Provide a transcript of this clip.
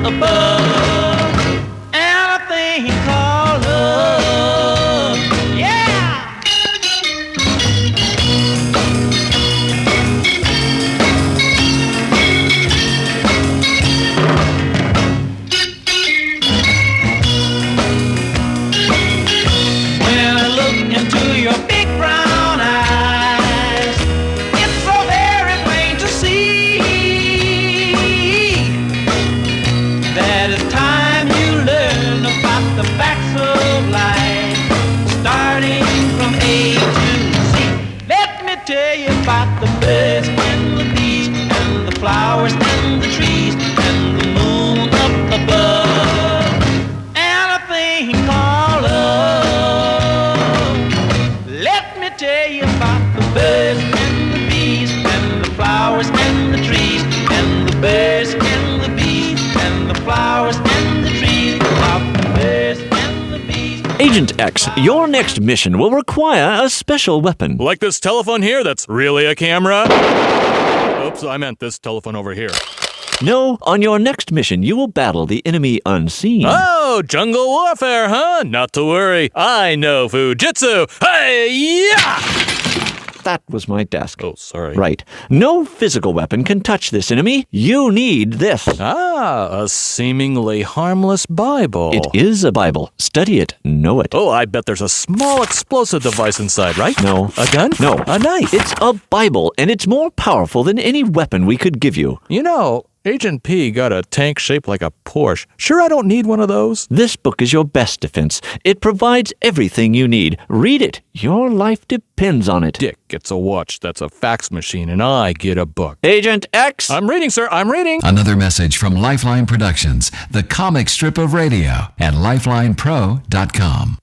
above, and a thing called love. Yeah! When I look into your big brown eyes, it's so very plain to see that it's time you learn about the facts of life, starting from A to Z. Let me tell you about the birds and the bees and the flowers and the trees and the moon up above, and a thing called love. Let me tell you about the birds and the bees and the flowers and the trees and the birds and the bees and the flowers and the trees, about the birds and the bees. Agent X, your next mission will require a special weapon. Like this telephone here that's really a camera? Oops, I meant this telephone over here. No, on your next mission, you will battle the enemy unseen. Oh, jungle warfare, huh? Not to worry. I know Fujitsu. Hey-ya! That was my desk. Oh, sorry. Right. No physical weapon can touch this enemy. You need this. Ah, a seemingly harmless Bible. It is a Bible. Study it. Know it. Oh, I bet there's a small explosive device inside, right? No. A gun? No. A knife? It's a Bible, and it's more powerful than any weapon we could give you. You know, Agent P got a tank shaped like a Porsche. Sure I don't need one of those? This book is your best defense. It provides everything you need. Read it. Your life depends on it. Dick gets a watch that's a fax machine, and I get a book. Agent X! I'm reading, sir. I'm reading. Another message from Lifeline Productions, the comic strip of radio, at lifelinepro.com.